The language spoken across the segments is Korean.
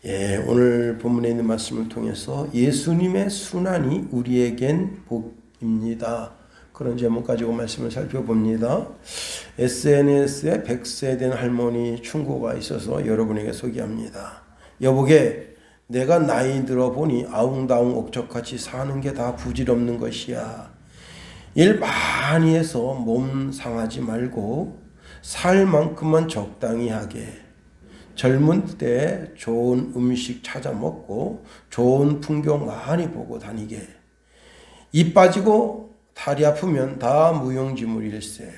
오늘 본문에 있는 말씀을 통해서 예수님의 순환이 우리에겐 복입니다. 그런 제목 가지고 말씀을 살펴봅니다. SNS에 100세 된 할머니 충고가 있어서 여러분에게 소개합니다. 여보게, 내가 나이 들어 보니 아웅다웅 옥적같이 사는 게 다 부질없는 것이야. 일 많이 해서 몸 상하지 말고 살 만큼만 적당히 하게. 젊은 때 좋은 음식 찾아 먹고 좋은 풍경 많이 보고 다니게. 입 빠지고 다리 아프면 다 무용지물일세.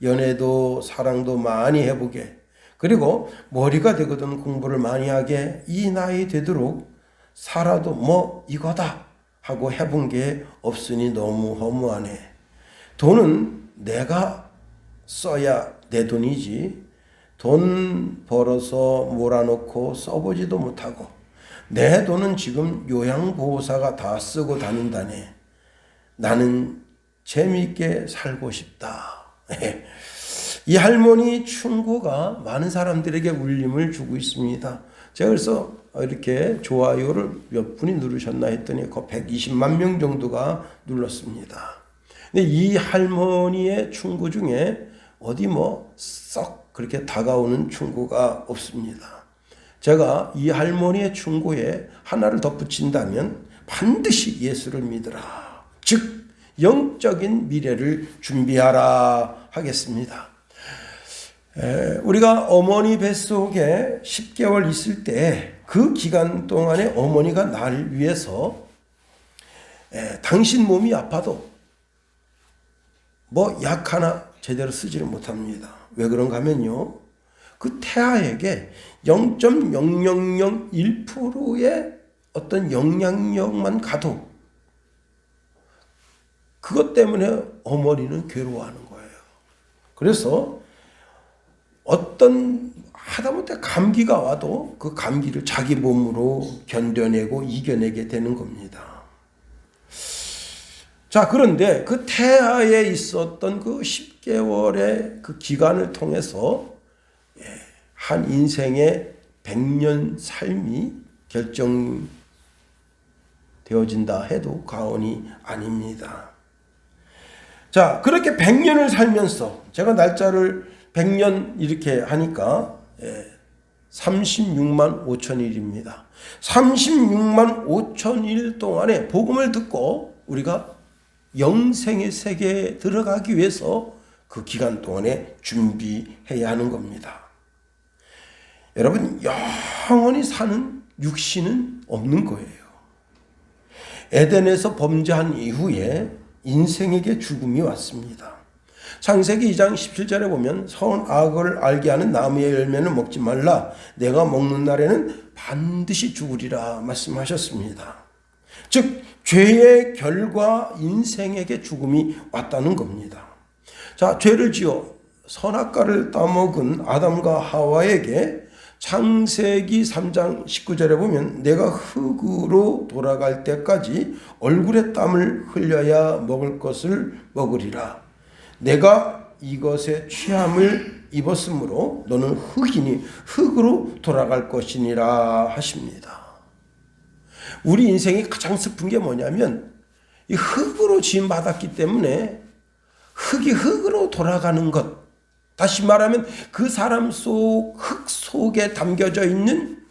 연애도 사랑도 많이 해보게. 그리고 머리가 되거든 공부를 많이 하게. 이 나이 되도록 살아도 뭐 이거다 하고 해본 게 없으니 너무 허무하네. 돈은 내가 써야 내 돈이지. 돈 벌어서 몰아놓고 써보지도 못하고 내 돈은 지금 요양보호사가 다 쓰고 다닌다네. 나는 재미있게 살고 싶다. 이 할머니 충고가 많은 사람들에게 울림을 주고 있습니다. 제가 그래서 이렇게 좋아요를 몇 분이 누르셨나 했더니 그 120만 명 정도가 눌렀습니다. 근데 이 할머니의 충고 중에 어디 썩 그렇게 다가오는 충고가 없습니다. 제가 이 할머니의 충고에 하나를 덧붙인다면 반드시 예수를 믿으라. 즉 영적인 미래를 준비하라 하겠습니다. 우리가 어머니 뱃속에 10개월 있을 때 그 기간 동안에 어머니가 나를 위해서 당신 몸이 아파도 약 하나 제대로 쓰지를 못합니다. 왜 그런가 하면요, 그 태아에게 0.0001%의 어떤 영향력만 가도 그것 때문에 어머니는 괴로워하는 거예요. 그래서 어떤 하다못해 감기가 와도 그 감기를 자기 몸으로 견뎌내고 이겨내게 되는 겁니다. 자, 그런데 그 태아에 있었던 그 10개월의 그 기간을 통해서 한 인생의 100년 삶이 결정되어진다 해도 과언이 아닙니다. 자, 그렇게 100년을 살면서 제가 날짜를 100년 이렇게 하니까 36만 5천일입니다. 36만 5천일 동안에 복음을 듣고 우리가 영생의 세계에 들어가기 위해서 그 기간 동안에 준비해야 하는 겁니다. 여러분, 영원히 사는 육신은 없는 거예요. 에덴에서 범죄한 이후에 인생에게 죽음이 왔습니다. 창세기 2장 17절에 보면 선악을 알게 하는 나무의 열매는 먹지 말라. 내가 먹는 날에는 반드시 죽으리라 말씀하셨습니다. 즉 죄의 결과 인생에게 죽음이 왔다는 겁니다. 자, 죄를 지어 선악과를 따먹은 아담과 하와에게 창세기 3장 19절에 보면 내가 흙으로 돌아갈 때까지 얼굴에 땀을 흘려야 먹을 것을 먹으리라. 내가 이것에 취함을 입었으므로 너는 흙이니 흙으로 돌아갈 것이니라 하십니다. 우리 인생이 가장 슬픈 게 뭐냐면 이 흙으로 지음 받았기 때문에 흙이 흙으로 돌아가는 것. 다시 말하면 그 사람 속 흙 속에 담겨져 있는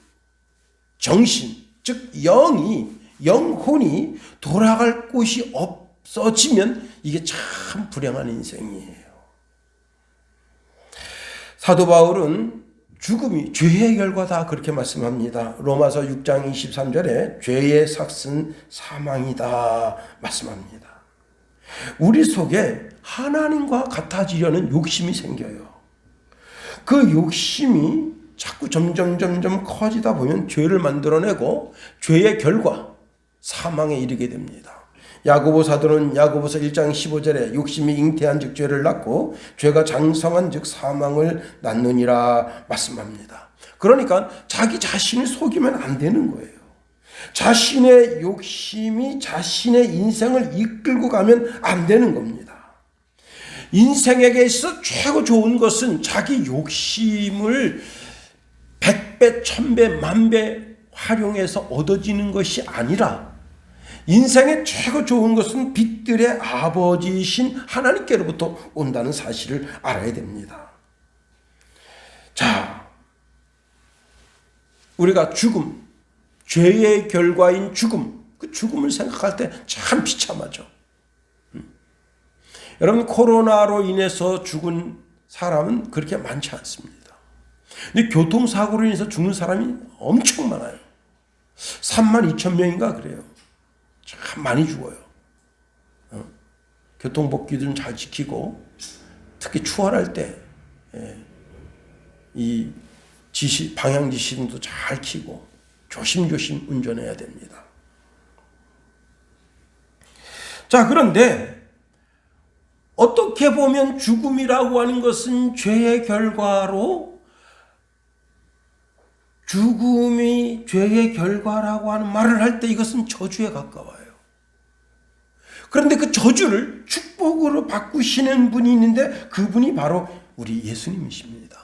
정신, 즉 영혼이 돌아갈 곳이 없어지면 이게 참 불행한 인생이에요. 사도 바울은 죽음이 죄의 결과다 그렇게 말씀합니다. 로마서 6장 23절에 죄의 삭은 사망이다 말씀합니다. 우리 속에 하나님과 같아지려는 욕심이 생겨요. 그 욕심이 자꾸 점점 커지다 보면 죄를 만들어내고 죄의 결과 사망에 이르게 됩니다. 야고보 사도는 야고보서 1장 15절에 욕심이 잉태한 즉 죄를 낳고 죄가 장성한 즉 사망을 낳느니라 말씀합니다. 그러니까 자기 자신을 속이면 안 되는 거예요. 자신의 욕심이 자신의 인생을 이끌고 가면 안 되는 겁니다. 인생에게 있어 최고 좋은 것은 자기 욕심을 100배, 1000배, 10,000배 활용해서 얻어지는 것이 아니라 인생의 최고 좋은 것은 빛들의 아버지이신 하나님께로부터 온다는 사실을 알아야 됩니다. 자, 우리가 죽음, 죄의 결과인 죽음, 그 죽음을 생각할 때 참 비참하죠. 여러분, 코로나로 인해서 죽은 사람은 그렇게 많지 않습니다. 근데 교통사고로 인해서 죽는 사람이 엄청 많아요. 32,000명인가 그래요. 참 많이 죽어요. 교통법규들은 잘 지키고, 특히 추월할 때 이 방향 지시등도 잘 켜고 조심조심 운전해야 됩니다. 자, 그런데 어떻게 보면 죽음이라고 하는 것은 죄의 결과로, 죽음이 죄의 결과라고 하는 말을 할 때 이것은 저주에 가까워요. 그런데 그 저주를 축복으로 바꾸시는 분이 있는데 그분이 바로 우리 예수님이십니다.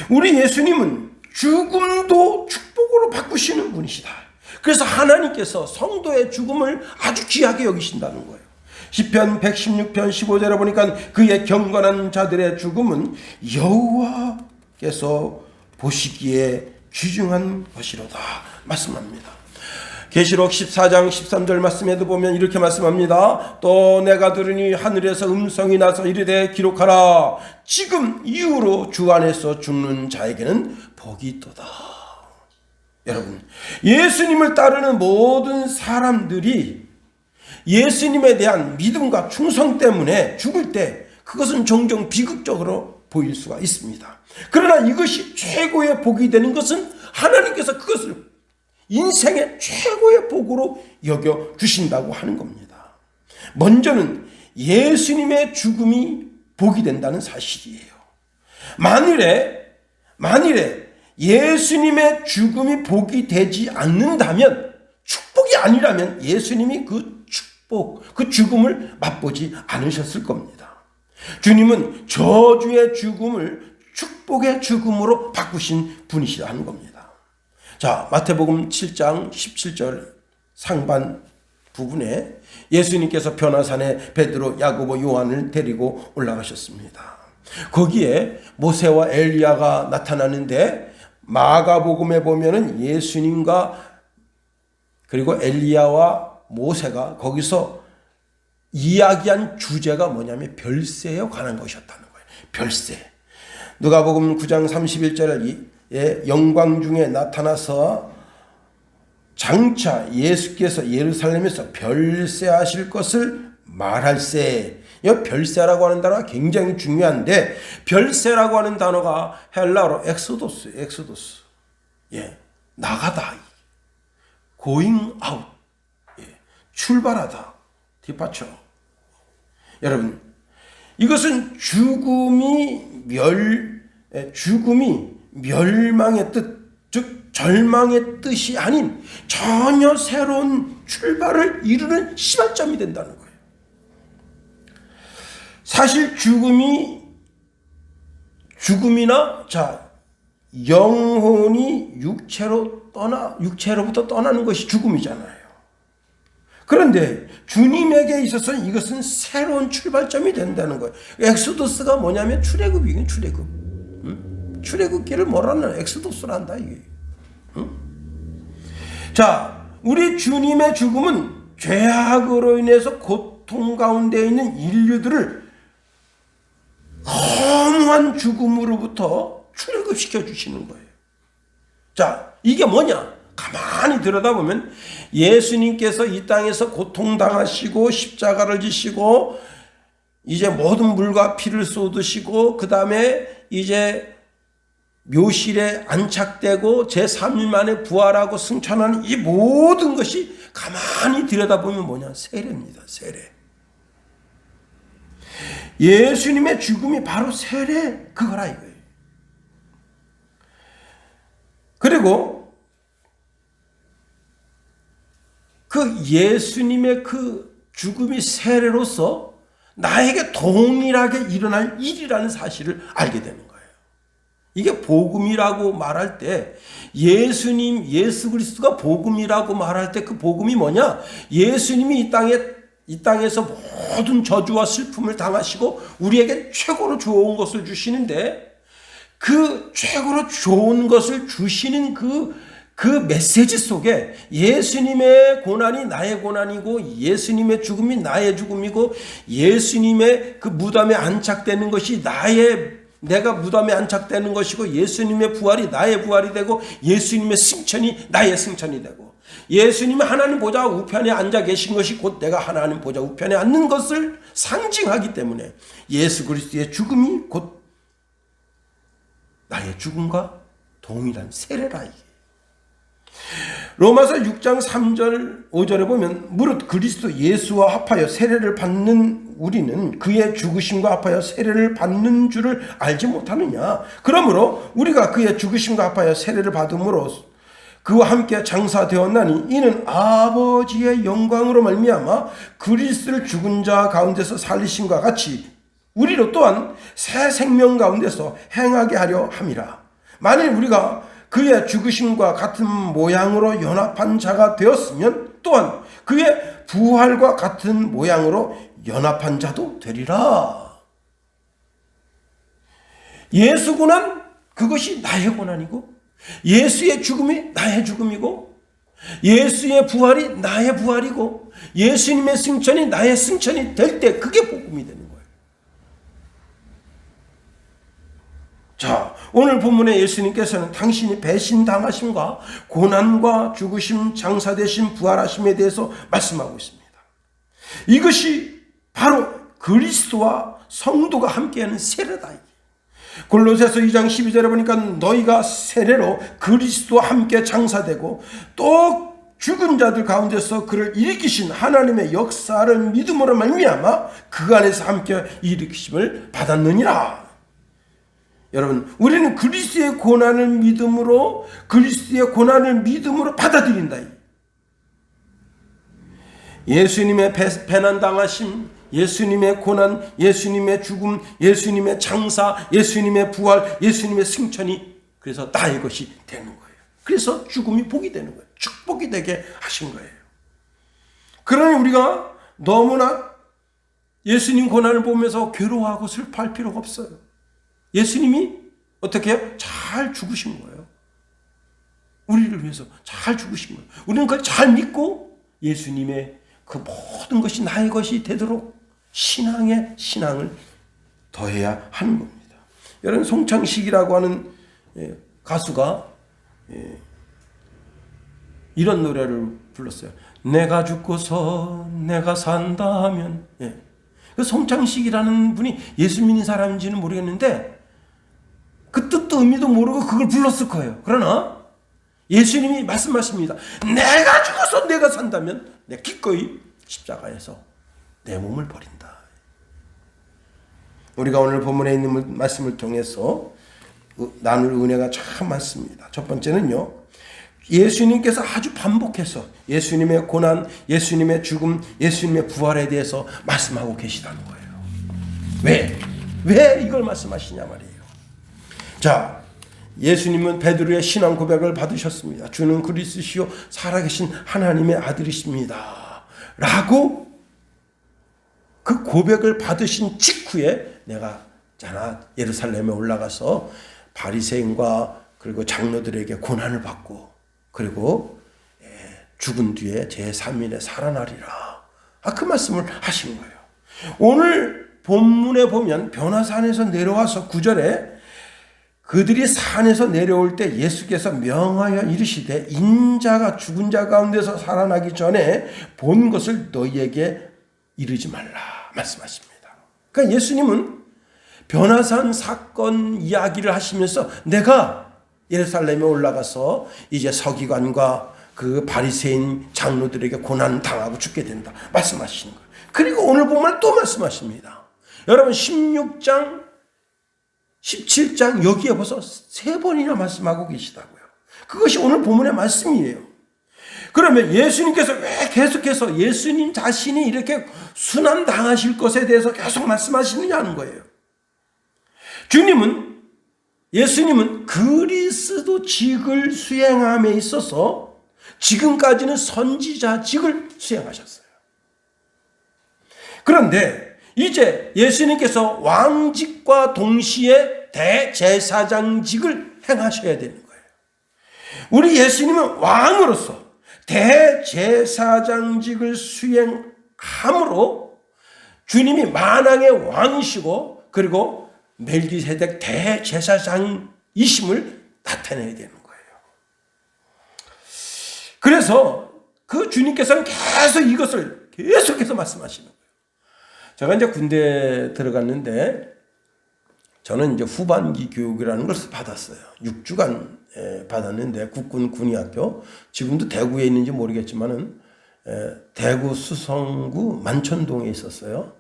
우리 예수님은 죽음도 축복으로 바꾸시는 분이시다. 그래서 하나님께서 성도의 죽음을 아주 귀하게 여기신다는 거예요. 시편 116편 15절에 보니까 그의 경건한 자들의 죽음은 여호와께서 보시기에 귀중한 것이로다 말씀합니다. 계시록 14장 13절 말씀에도 보면 이렇게 말씀합니다. 또 내가 들으니 하늘에서 음성이 나서 이르되 기록하라. 지금 이후로 주 안에서 죽는 자에게는 복이 있도다. 여러분, 예수님을 따르는 모든 사람들이 예수님에 대한 믿음과 충성 때문에 죽을 때 그것은 종종 비극적으로 보일 수가 있습니다. 그러나 이것이 최고의 복이 되는 것은 하나님께서 그것을 인생의 최고의 복으로 여겨 주신다고 하는 겁니다. 먼저는 예수님의 죽음이 복이 된다는 사실이에요. 만일에 예수님의 죽음이 복이 되지 않는다면, 축복이 아니라면 예수님이 그 축복, 그 죽음을 맛보지 않으셨을 겁니다. 주님은 저주의 죽음을 축복의 죽음으로 바꾸신 분이시라는 겁니다. 자, 마태복음 7장 17절 상반 부분에 예수님께서 변화산에 베드로, 야고보, 요한을 데리고 올라가셨습니다. 거기에 모세와 엘리야가 나타나는데, 마가복음에 보면은 예수님과 그리고 엘리야와 모세가 거기서 이야기한 주제가 뭐냐면 별세에 관한 것이었다는 거예요. 별세. 누가복음 9장 31절에 영광 중에 나타나서 장차 예수께서 예루살렘에서 별세하실 것을 말할세. 이 별세라고 하는 단어가 굉장히 중요한데, 별세라고 하는 단어가 헬라어로 엑소도스. 나가다. going out. 출발하다. departure. 여러분, 이것은 죽음이 멸망의 뜻, 즉 절망의 뜻이 아닌 전혀 새로운 출발을 이루는 시발점이 된다는 거예요. 사실 죽음이나 영혼이 육체로부터 떠나는 것이 죽음이잖아요. 그런데 주님에게 있어서는 이것은 새로운 출발점이 된다는 거예요. 엑소더스가 뭐냐면 출애굽이에요. 출애굽기를 뭐라는 엑소더스란다 이게. 자, 우리 주님의 죽음은 죄악으로 인해서 고통 가운데 있는 인류들을 허무한 죽음으로부터 출애굽시켜 주시는 거예요. 자, 이게 뭐냐? 가만히 들여다보면 예수님께서 이 땅에서 고통당하시고 십자가를 지시고 이제 모든 물과 피를 쏟으시고 그 다음에 이제 묘실에 안착되고 제3일 만에 부활하고 승천하는 이 모든 것이 가만히 들여다보면 뭐냐? 세례입니다. 세례. 예수님의 죽음이 바로 세례 그거라 이거예요. 그리고 그 예수님의 그 죽음이 세례로서 나에게 동일하게 일어날 일이라는 사실을 알게 되는 거예요. 이게 복음이라고 말할 때 예수님, 예수 그리스도가 복음이라고 말할 때 그 복음이 뭐냐? 예수님이 이 땅에서 모든 저주와 슬픔을 당하시고 우리에게 최고로 좋은 것을 주시는데 그 최고로 좋은 것을 주시는 그 메시지 속에 예수님의 고난이 나의 고난이고 예수님의 죽음이 나의 죽음이고 예수님의 그 무덤에 안착되는 것이 내가 무덤에 안착되는 것이고 예수님의 부활이 나의 부활이 되고 예수님의 승천이 나의 승천이 되고 예수님이 하나님 보좌 우편에 앉아 계신 것이 곧 내가 하나님 보좌 우편에 앉는 것을 상징하기 때문에 예수 그리스도의 죽음이 곧 나의 죽음과 동일한 세례라. 이게 로마서 6장 3절 5절에 보면 무릇 그리스도 예수와 합하여 세례를 받는 우리는 그의 죽으심과 합하여 세례를 받는 줄을 알지 못하느냐. 그러므로 우리가 그의 죽으심과 합하여 세례를 받음으로 그와 함께 장사되었나니 이는 아버지의 영광으로 말미암아 그리스도를 죽은 자 가운데서 살리심과 같이 우리로 또한 새 생명 가운데서 행하게 하려 함이라. 만일 우리가 그의 죽으심과 같은 모양으로 연합한 자가 되었으면 또한 그의 부활과 같은 모양으로 연합한 자도 되리라. 예수 고난, 그것이 나의 고난이고 예수의 죽음이 나의 죽음이고 예수의 부활이 나의 부활이고 예수님의 승천이 나의 승천이 될 때 그게 복음이 되는 거예요. 자, 오늘 본문에 예수님께서는 당신이 배신당하심과 고난과 죽으심, 장사되심, 부활하심에 대해서 말씀하고 있습니다. 이것이 바로 그리스도와 성도가 함께하는 세례다. 골로새서 2장 12절에 보니까 너희가 세례로 그리스도와 함께 장사되고 또 죽은 자들 가운데서 그를 일으키신 하나님의 역사를 믿음으로 말미암아 그 안에서 함께 일으키심을 받았느니라. 여러분, 우리는 그리스도의 고난을 믿음으로 받아들인다. 예수님의 배난당하심, 예수님의 고난, 예수님의 죽음, 예수님의 장사, 예수님의 부활, 예수님의 승천이 그래서 나의 것이 되는 거예요. 그래서 죽음이 복이 되는 거예요. 축복이 되게 하신 거예요. 그러니 우리가 너무나 예수님 고난을 보면서 괴로워하고 슬퍼할 필요가 없어요. 예수님이 어떻게 해요? 잘 죽으신 거예요. 우리를 위해서 잘 죽으신 거예요. 우리는 그걸 잘 믿고 예수님의 그 모든 것이 나의 것이 되도록 신앙을 더해야 하는 겁니다. 여러분, 송창식이라고 하는 가수가 이런 노래를 불렀어요. 내가 죽고서 내가 산다면. 그 송창식이라는 분이 예수 믿는 사람인지는 모르겠는데 그 뜻도 의미도 모르고 그걸 불렀을 거예요. 그러나 예수님이 말씀하십니다. 내가 죽어서 내가 산다면 내 기꺼이 십자가에서 내 몸을 버린다. 우리가 오늘 본문에 있는 말씀을 통해서 나눌 은혜가 참 많습니다. 첫 번째는요, 예수님께서 아주 반복해서 예수님의 고난, 예수님의 죽음, 예수님의 부활에 대해서 말씀하고 계시다는 거예요. 왜 이걸 말씀하시냐 말이에요. 자, 예수님은 베드로의 신앙 고백을 받으셨습니다. 주는 그리스도시요 살아계신 하나님의 아들이십니다. 라고 그 고백을 받으신 직후에 내가 예루살렘에 올라가서 바리새인과 그리고 장로들에게 고난을 받고 그리고 죽은 뒤에 제3일에 살아나리라. 그 말씀을 하신 거예요. 오늘 본문에 보면 변화산에서 내려와서 9절에 그들이 산에서 내려올 때 예수께서 명하여 이르시되 인자가 죽은 자 가운데서 살아나기 전에 본 것을 너희에게 이르지 말라 말씀하십니다. 그러니까 예수님은 변화산 사건 이야기를 하시면서 내가 예루살렘에 올라가서 이제 서기관과 그 바리새인 장로들에게 고난 당하고 죽게 된다 말씀하시는 거예요. 그리고 오늘 보면 또 말씀하십니다. 여러분 16장 17장 여기에 벌써 3번이나 말씀하고 계시다고요. 그것이 오늘 본문의 말씀이에요. 그러면 예수님께서 왜 계속해서 예수님 자신이 이렇게 순환당하실 것에 대해서 계속 말씀하시느냐는 거예요. 주님은 예수님은 그리스도직을 수행함에 있어서 지금까지는 선지자직을 수행하셨어요. 그런데 이제 예수님께서 왕직과 동시에 대제사장직을 행하셔야 되는 거예요. 우리 예수님은 왕으로서 대제사장직을 수행함으로 주님이 만왕의 왕이시고 그리고 멜기세덱 대제사장이심을 나타내야 되는 거예요. 그래서 그 주님께서는 계속 이것을 계속해서 말씀하시는 거예요. 제가 이제 군대 들어갔는데 저는 이제 후반기 교육이라는 것을 받았어요. 6주간 받았는데 국군 군의학교, 지금도 대구에 있는지 모르겠지만은 대구 수성구 만천동에 있었어요.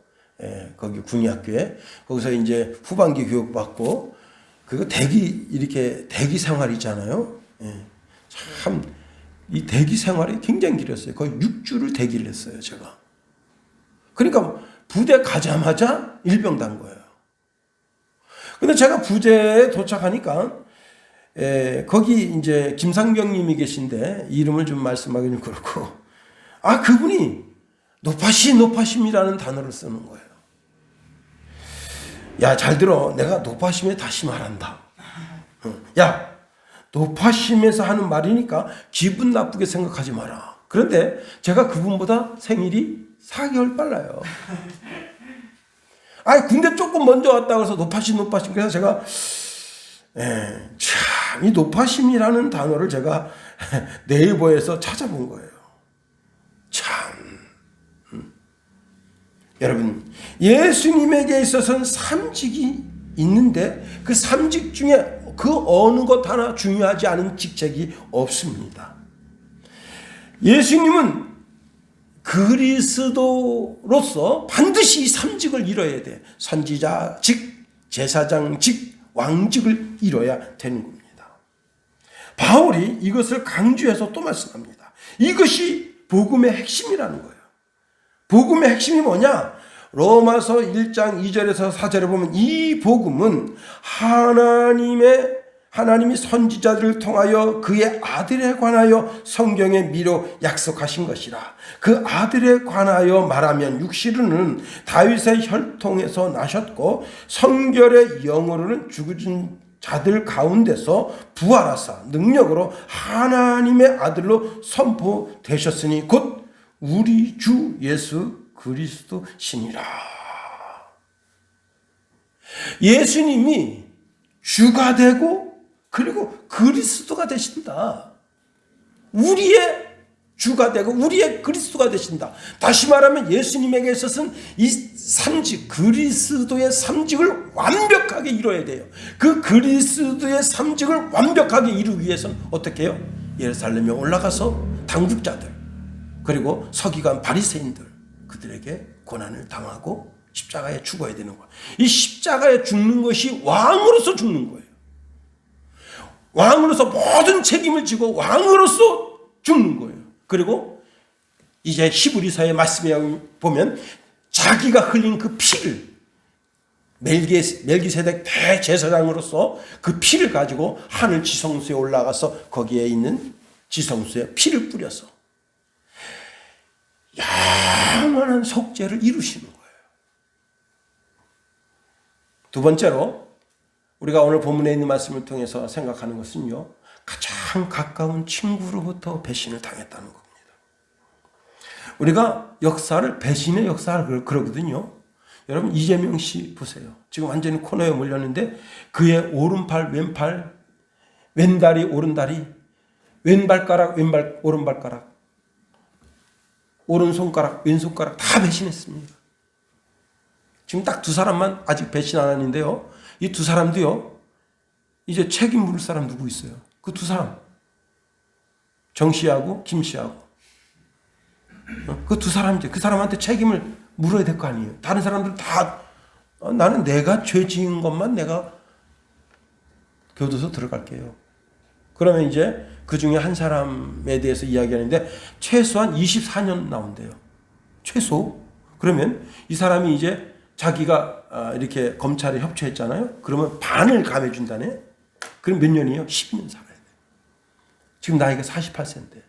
거기 군의학교에. 거기서 이제 후반기 교육 받고 그리고 이렇게 대기 생활 있잖아요. 참 이 대기 생활이 굉장히 길었어요. 거의 6주를 대기를 했어요, 제가. 그러니까 부대 가자마자 일병 단 거예요. 근데 제가 부대에 도착하니까 거기 이제 김상병님이 계신데 이름을 좀 말씀하기 좀 그렇고 그분이 노파심이라는 단어를 쓰는 거예요. 야, 잘 들어. 내가 노파심에 다시 말한다. 야, 노파심에서 하는 말이니까 기분 나쁘게 생각하지 마라. 그런데 제가 그분보다 생일이 4개월 빨라요. 군대 조금 먼저 왔다고 해서 노파심. 그래서 제가, 참, 이 노파심이라는 단어를 제가 네이버에서 찾아본 거예요. 참. 여러분, 예수님에게 있어서는 삼직이 있는데 그 삼직 중에 그 어느 것 하나 중요하지 않은 직책이 없습니다. 예수님은 그리스도로서 반드시 이 삼직을 이뤄야 돼. 선지자직, 제사장직, 왕직을 이뤄야 되는 겁니다. 바울이 이것을 강조해서 또 말씀합니다. 이것이 복음의 핵심이라는 거예요. 복음의 핵심이 뭐냐? 로마서 1장 2절에서 4절에 보면 이 복음은 하나님이 선지자들을 통하여 그의 아들에 관하여 성경에 미로 약속하신 것이라. 그 아들에 관하여 말하면 육신으로는 다윗의 혈통에서 나셨고 성결의 영으로는 죽은 자들 가운데서 부활하사 능력으로 하나님의 아들로 선포되셨으니 곧 우리 주 예수 그리스도시니라. 예수님이 주가 되고 그리고 그리스도가 되신다. 우리의 주가 되고 우리의 그리스도가 되신다. 다시 말하면 예수님에게 있어서는 이 삼직, 그리스도의 삼직을 완벽하게 이뤄야 돼요. 그 그리스도의 삼직을 완벽하게 이루기 위해서는 어떻게 해요? 예루살렘에 올라가서 당국자들 그리고 서기관 바리새인들 그들에게 고난을 당하고 십자가에 죽어야 되는 거예요. 이 십자가에 죽는 것이 왕으로서 죽는 거예요. 왕으로서 모든 책임을 지고 왕으로서 죽는 거예요. 그리고 이제 히브리서의 말씀에 보면 자기가 흘린 그 피를 멜기세덱 대제사장으로서 그 피를 가지고 하늘 지성소에 올라가서 거기에 있는 지성소에 피를 뿌려서 영원한 속죄를 이루시는 거예요. 두 번째로 우리가 오늘 본문에 있는 말씀을 통해서 생각하는 것은요, 가장 가까운 친구로부터 배신을 당했다는 겁니다. 우리가 역사를, 배신의 역사를 그러거든요. 여러분 이재명 씨 보세요. 지금 완전히 코너에 몰렸는데 그의 오른팔, 왼팔, 왼다리, 오른다리, 왼발가락, 오른발가락, 오른손가락, 왼손가락 다 배신했습니다. 지금 딱 두 사람만 아직 배신 안 하는데요. 이 두 사람도요, 이제 책임 물을 사람 누구 있어요? 그 두 사람. 정 씨하고 김 씨하고. 그 두 사람, 이제 그 사람한테 책임을 물어야 될 거 아니에요. 다른 사람들 다, 나는 내가 죄 지은 것만 내가 교도소 들어갈게요. 그러면 이제 그 중에 한 사람에 대해서 이야기하는데 최소한 24년 나온대요. 최소. 그러면 이 사람이 이제 자기가 이렇게 검찰에 협조했잖아요. 그러면 반을 감해준다네. 그럼 몇 년이에요? 12년 살아야 돼. 지금 나이가 48세인데.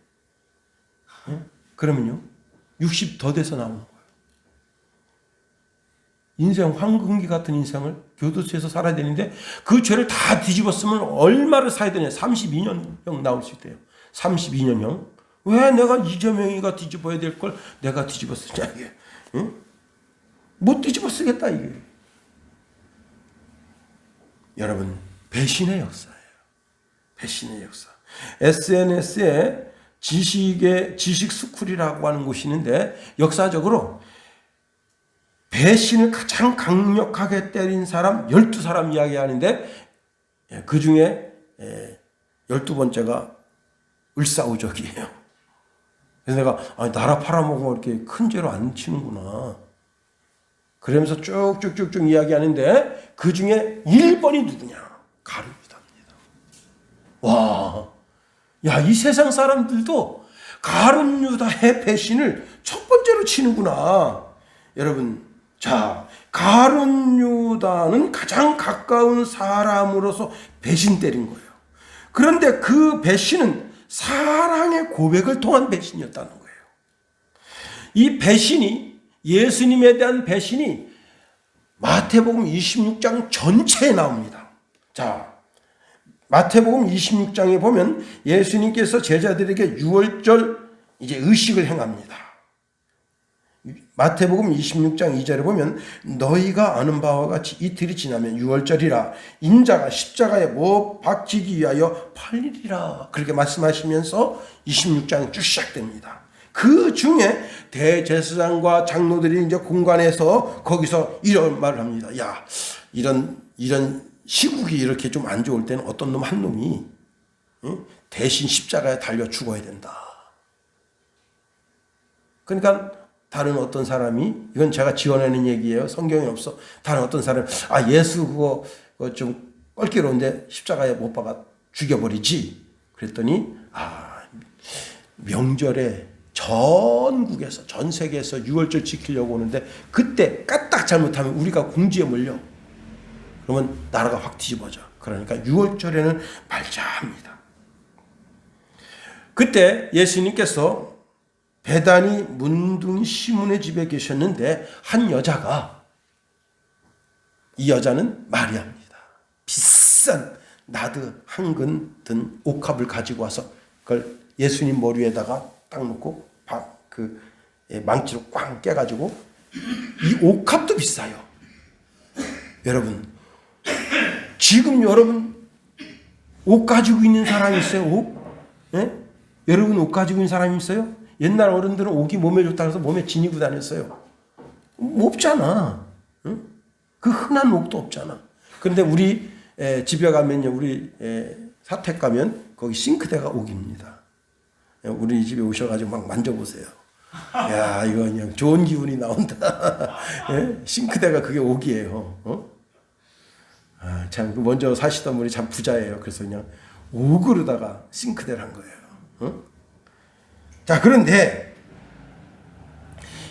그러면요, 60 더 돼서 나오는 거예요. 인생 황금기 같은 인생을 교도소에서 살아야 되는데 그 죄를 다 뒤집었으면 얼마를 살아야 되냐? 32년형 나올 수 있대요. 32년형. 왜 내가 이재명이가 뒤집어야 될 걸 내가 뒤집어 쓰냐 이게. 응? 못 뒤집어 쓰겠다 이게. 여러분, 배신의 역사예요. 배신의 역사. SNS에 지식 스쿨이라고 하는 곳이 있는데 역사적으로 배신을 가장 강력하게 때린 사람 12사람 이야기하는데 그 중에 12번째가 을사오적이에요. 그래서 내가 나라 팔아먹으면 이렇게 큰 죄로 안 치는구나. 그러면서 쭉쭉쭉쭉 이야기하는데 그 중에 1번이 누구냐? 가룟유다입니다. 와, 야, 이 세상 사람들도 가룟유다의 배신을 첫 번째로 치는구나. 여러분, 자, 가룟유다는 가장 가까운 사람으로서 배신 때린 거예요. 그런데 그 배신은 사랑의 고백을 통한 배신이었다는 거예요. 이 배신이, 예수님에 대한 배신이 마태복음 26장 전체에 나옵니다. 자, 마태복음 26장에 보면 예수님께서 제자들에게 유월절 이제 의식을 행합니다. 마태복음 26장 2절에 보면 너희가 아는 바와 같이 이틀이 지나면 유월절이라 인자가 십자가에 못 박히기 위하여 팔리리라. 그렇게 말씀하시면서 26장이 쭉 시작됩니다. 그 중에 대제사장과 장로들이 이제 공관에서 거기서 이런 말을 합니다. 야, 이런 시국이 이렇게 좀 안 좋을 때는 어떤 놈 한 놈이 대신 십자가에 달려 죽어야 된다. 그러니까 다른 어떤 사람이, 이건 제가 지어내는 얘기예요. 성경에 없어. 다른 어떤 사람이 예수 그거 좀 껄끄러운데 십자가에 못 박아 죽여버리지. 그랬더니 명절에 전국에서 전 세계에서 유월절 지키려고 오는데 그때 까딱 잘못하면 우리가 궁지에 몰려. 그러면 나라가 확 뒤집어져. 그러니까 유월절에는 말자 합니다. 그때 예수님께서 베다니 문둥이 시몬의 집에 계셨는데 한 여자가, 이 여자는 마리아입니다. 비싼 나드 한근 든 옥합을 가지고 와서 그걸 예수님 머리에다가 딱 놓고 망치로 꽝 깨가지고, 이 옥합도 비싸요. 여러분, 지금 여러분 옷 가지고 있는 사람이 있어요? 옷? 예? 여러분 옷 가지고 있는 사람이 있어요? 옛날 어른들은 옥이 몸에 좋다 해서 몸에 지니고 다녔어요. 없잖아. 응? 그 흔한 옥도 없잖아. 그런데 우리 집에 가면요, 우리 사택 가면 거기 싱크대가 옥입니다. 우리 집에 오셔가지고 막 만져보세요. 야, 이거 그냥 좋은 기운이 나온다. 예? 싱크대가 그게 옥이에요. 참, 먼저 사시던 분이 참 부자예요. 그래서 그냥 옥으로다가 싱크대를 한 거예요. 자, 그런데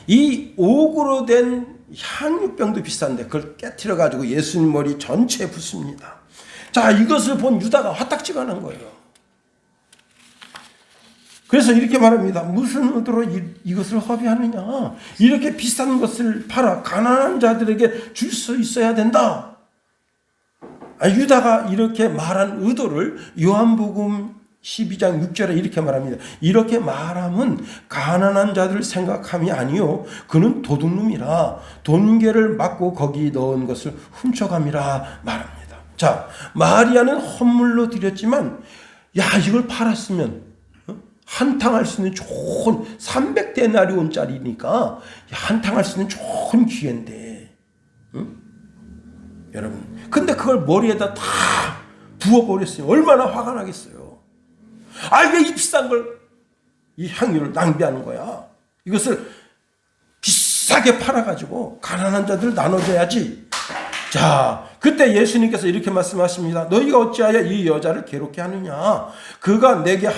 이 옥으로 된 향유병도 비싼데 그걸 깨트려 가지고 예수님 머리 전체에 붓습니다. 자, 이것을 본 유다가 화딱지가 난 거예요. 그래서 이렇게 말합니다. 무슨 의도로 이것을 허비하느냐? 이렇게 비싼 것을 팔아 가난한 자들에게 줄 수 있어야 된다. 유다가 이렇게 말한 의도를 요한복음 12장 6절에 이렇게 말합니다. 이렇게 말함은 가난한 자들을 생각함이 아니요 그는 도둑놈이라 돈괴를 맞고 거기 넣은 것을 훔쳐감이라 말합니다. 자, 마리아는 헌물로 드렸지만 이걸 팔았으면 한탕 할 수 있는 좋은 300데나리온짜리니까 한탕 할 수 있는 좋은 기회인데, 여러분, 근데 그걸 머리에다 다 부어버렸어요. 얼마나 화가 나겠어요. 왜 이 비싼 걸, 이 향유를 낭비하는 거야. 이것을 비싸게 팔아가지고 가난한 자들 나눠줘야지. 자, 그때 예수님께서 이렇게 말씀하십니다. 너희가 어찌하여 이 여자를 괴롭게 하느냐? 그가 내게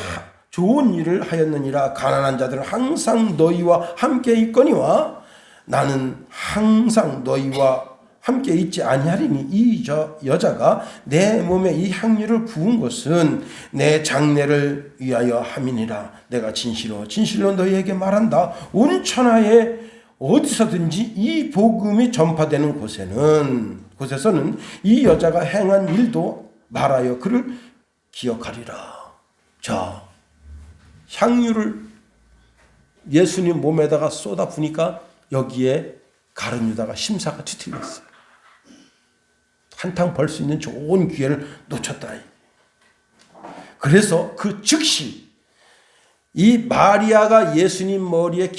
좋은 일을 하였느니라. 가난한 자들은 항상 너희와 함께 있거니와 나는 항상 너희와 함께 있지 아니하리니 이 여자가 내 몸에 이 향유를 부은 것은 내 장례를 위하여 함이니라. 내가 진실로 너희에게 말한다. 온 천하에 어디서든지 이 복음이 전파되는 곳에서는 이 여자가 행한 일도 말하여 그를 기억하리라. 자, 향유를 예수님 몸에다가 쏟아 부니까 여기에 가룟 유다가 심사가 뒤틀렸어요. 한탕 벌 수 있는 좋은 기회를 놓쳤다. 그래서 그 즉시 이 마리아가 예수님 머리에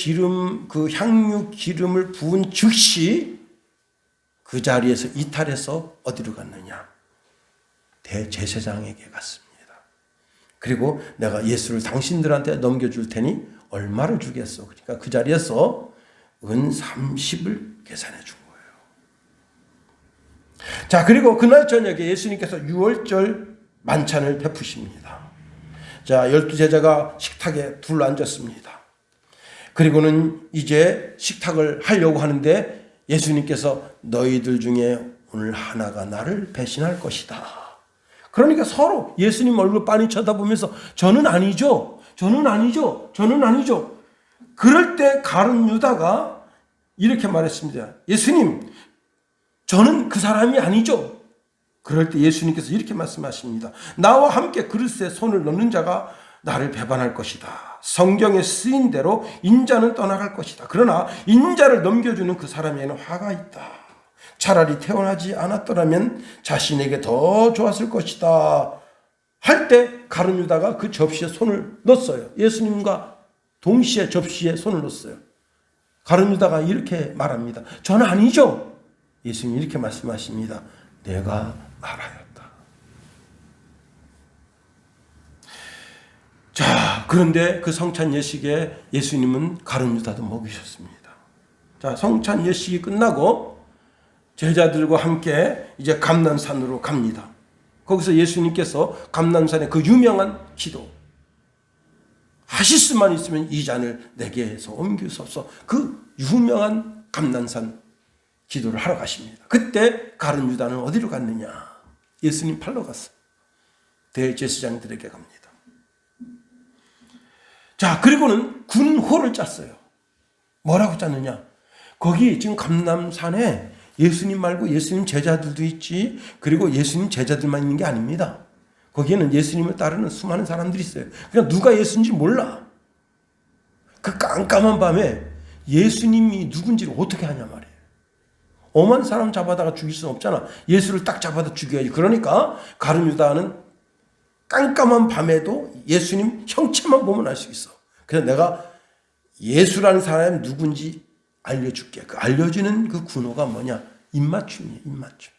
그 향유 기름을 부은 즉시 그 자리에서 이탈해서 어디로 갔느냐? 대제사장에게 갔습니다. 그리고 내가 예수를 당신들한테 넘겨줄 테니 얼마를 주겠어? 그러니까 그 자리에서 은 30을 계산해 준 거예요. 자, 그리고 그날 저녁에 예수님께서 유월절 만찬을 베푸십니다. 자, 12제자가 식탁에 둘러앉았습니다. 그리고는 이제 식탁을 하려고 하는데 예수님께서 너희들 중에 오늘 하나가 나를 배신할 것이다. 그러니까 서로 예수님 얼굴 빤히 쳐다보면서 저는 아니죠. 그럴 때 가룟 유다가 이렇게 말했습니다. 예수님, 저는 그 사람이 아니죠. 그럴 때 예수님께서 이렇게 말씀하십니다. 나와 함께 그릇에 손을 넣는 자가 나를 배반할 것이다. 성경에 쓰인 대로 인자는 떠나갈 것이다. 그러나 인자를 넘겨주는 그 사람에게는 화가 있다. 차라리 태어나지 않았더라면 자신에게 더 좋았을 것이다. 할 때 가룟 유다가 그 접시에 손을 넣었어요. 예수님과 동시에 접시에 손을 넣었어요. 가룟 유다가 이렇게 말합니다. 저는 아니죠. 예수님이 이렇게 말씀하십니다. 내가 말하였다. 자, 그런데 그 성찬 예식에 예수님은 가룟 유다도 먹이셨습니다. 자, 성찬 예식이 끝나고 제자들과 함께 이제 감난산으로 갑니다. 거기서 예수님께서 감난산의 그 유명한 기도, 하실 수만 있으면 이 잔을 내게서 옮기소서, 그 유명한 감난산 기도를 하러 가십니다. 그때 가룟 유다는 어디로 갔느냐? 예수님 팔러 갔어. 대제사장들에게 갑니다. 자, 그리고는 군호를 짰어요. 뭐라고 짰느냐? 거기 지금 감난산에 예수님 말고 예수님 제자들도 있지, 그리고 예수님 제자들만 있는 게 아닙니다. 거기에는 예수님을 따르는 수많은 사람들이 있어요. 그냥 누가 예수인지 몰라. 그 깜깜한 밤에 예수님이 누군지를 어떻게 하냐 말이에요. 엄한 사람 잡아다가 죽일 수는 없잖아. 예수를 딱 잡아다 죽여야지. 그러니까 가룟 유다는 깜깜한 밤에도 예수님 형체만 보면 알 수 있어. 그래서 내가 예수라는 사람이 누군지 알려줄게. 그 알려주는 그 군호가 뭐냐? 입맞춤이에요. 입맞춤.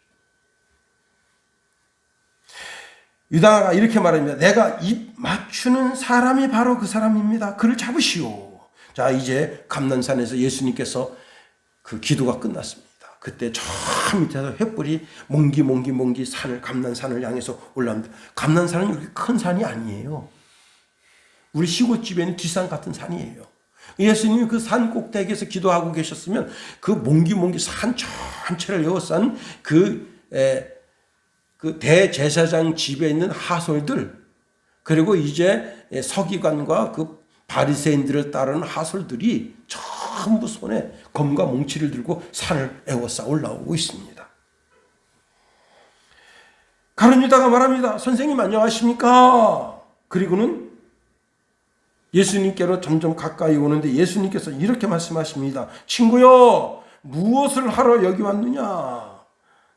유다가 이렇게 말합니다. 내가 입 맞추는 사람이 바로 그 사람입니다. 그를 잡으시오. 자, 이제 감난산에서 예수님께서 그 기도가 끝났습니다. 그때 저 밑에서 횃불이 몽기 산을, 감난산을 향해서 올라옵니다. 감난산은 이렇게 큰 산이 아니에요. 우리 시골집에 있는 뒷산 같은 산이에요. 예수님이 그 산 꼭대기에서 기도하고 계셨으면 그 몽기 산 전체를 에워싼 그 대제사장 집에 있는 하솔들, 그리고 이제 서기관과 그 바리새인들을 따르는 하솔들이 전부 손에 검과 몽치를 들고 산을 에워싸 올라오고 있습니다. 가룟 유다가 말합니다. 선생님 안녕하십니까? 그리고는 예수님께로 점점 가까이 오는데 예수님께서 이렇게 말씀하십니다. 친구여, 무엇을 하러 여기 왔느냐?